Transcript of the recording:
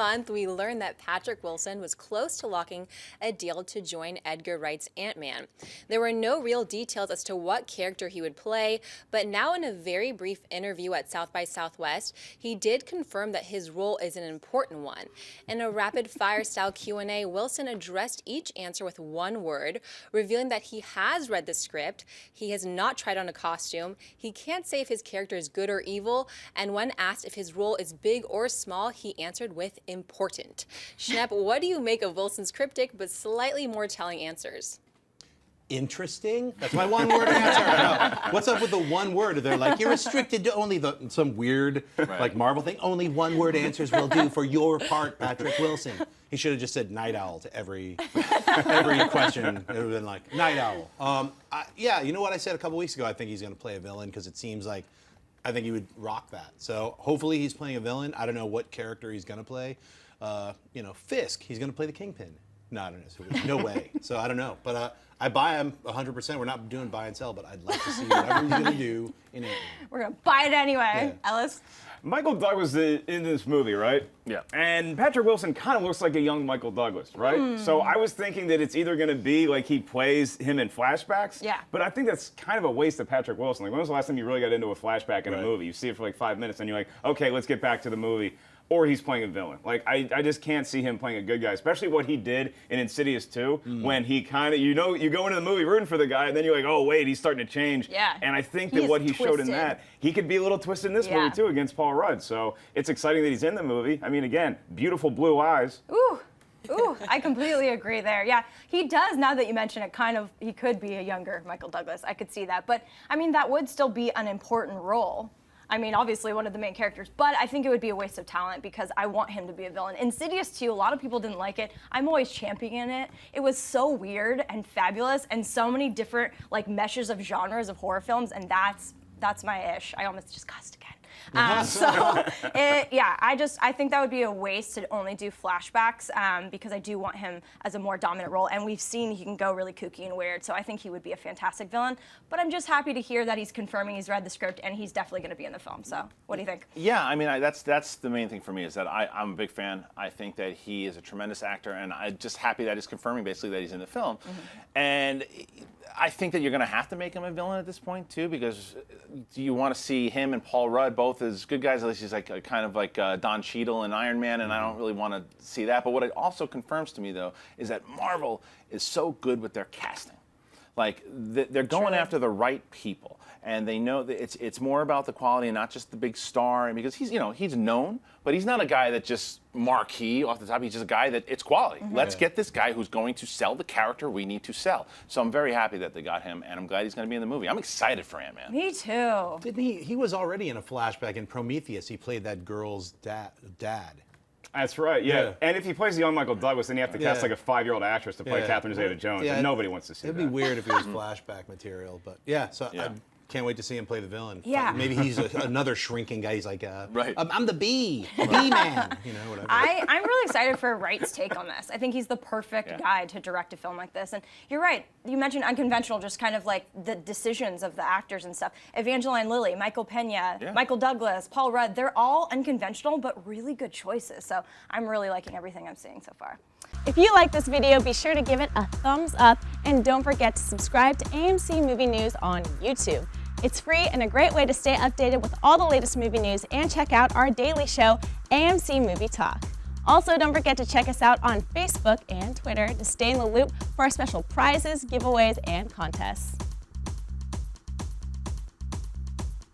Month, we learned that Patrick Wilson was close to locking a deal to join Edgar Wright's Ant-Man. There were no real details as to what character he would play, but now in a very brief interview at South by Southwest, he did confirm that his role is an important one. In a rapid-fire style Q&A, Wilson addressed each answer with one word, revealing that he has read the script, he has not tried on a costume, he can't say if his character is good or evil, and when asked if his role is big or small, he answered with important. Schnepp, what do you make of Wilson's cryptic but slightly more telling answers? Interesting? That's my one word answer. No. What's up with the one word? They're like, you're restricted to only some weird like Marvel thing. Only one word answers will do for your part, Patrick Wilson. He should have just said night owl to every question. It would have been like, night owl. Yeah, you know what I said a couple weeks ago? I think he's going to play a villain because it seems like I think he would rock that. So hopefully he's playing a villain. I don't know what character he's going to play. You know, Fisk, he's going to play the Kingpin. No, I don't know. No way. So I don't know. But I buy him 100%. We're not doing buy and sell, but I'd like to see whatever he's going to do in Ant-Man. We're going to buy it anyway. Yeah. Ellis? Michael Douglas is in this movie, right? Yeah. And Patrick Wilson kind of looks like a young Michael Douglas, right? So I was thinking that it's either going to be like he plays him in flashbacks. Yeah. But I think that's kind of a waste of Patrick Wilson. Like, when was the last time you really got into a flashback in a movie? You see it for like 5 minutes and you're like, okay, let's get back to the movie. Or he's playing a villain. Like, I just can't see him playing a good guy, especially what he did in Insidious 2, when he kind of, you go into the movie rooting for the guy, and then you're like, oh, wait, he's starting to change. Yeah. And I think that what he showed in that, he could be a little twisted in this movie, too, against Paul Rudd. So it's exciting that he's in the movie. I mean, again, beautiful blue eyes. Ooh, I completely agree there. Yeah, he does, now that you mention it, he could be a younger Michael Douglas. I could see that. But, I mean, that would still be an important role. I mean, obviously one of the main characters, but I think it would be a waste of talent because I want him to be a villain. Insidious 2, a lot of people didn't like it. I'm always championing it. It was so weird and fabulous and so many different like meshes of genres of horror films, and that's my ish. I almost just cussed again. I think that would be a waste to only do flashbacks because I do want him as a more dominant role, and we've seen he can go really kooky and weird, so I think he would be a fantastic villain. But I'm just happy to hear that he's confirming he's read the script and he's definitely going to be in the film. So what do you think? Yeah, I mean, that's the main thing for me is that I'm a big fan. I think that he is a tremendous actor, and I'm just happy that he's confirming basically that he's in the film. And I think that you're going to have to make him a villain at this point too, because you want to see him and Paul Rudd both as good guys. At least he's like kind of like Don Cheadle in Iron Man, and I don't really want to see that. But what it also confirms to me though is that Marvel is so good with their casting. Like they're going after the right people, and they know that it's more about the quality and not just the big star. And because he's known, but he's not a guy that just marquee off the top. He's just a guy that it's quality. Let's get this guy who's going to sell the character we need to sell. So I'm very happy that they got him, and I'm glad he's going to be in the movie. I'm excited for Ant-Man. Me too. Didn't he? He was already in a flashback in Prometheus. He played that girl's dad. That's right, yeah. And if he plays the young Michael Douglas, then you have to cast like a 5-year-old actress to play Catherine Zeta-Jones, and nobody wants to see that. It'd be weird if it was flashback material, but I can't wait to see him play the villain. Yeah. Maybe he's another shrinking guy. He's like, right. I'm the bee man, whatever. I'm really excited for Wright's take on this. I think he's the perfect guy to direct a film like this. And you're right, you mentioned unconventional, just kind of like the decisions of the actors and stuff. Evangeline Lilly, Michael Pena, Michael Douglas, Paul Rudd, they're all unconventional, but really good choices. So I'm really liking everything I'm seeing so far. If you like this video, be sure to give it a thumbs up, and don't forget to subscribe to AMC Movie News on YouTube. It's free and a great way to stay updated with all the latest movie news, and check out our daily show, AMC Movie Talk. Also, don't forget to check us out on Facebook and Twitter to stay in the loop for our special prizes, giveaways, and contests.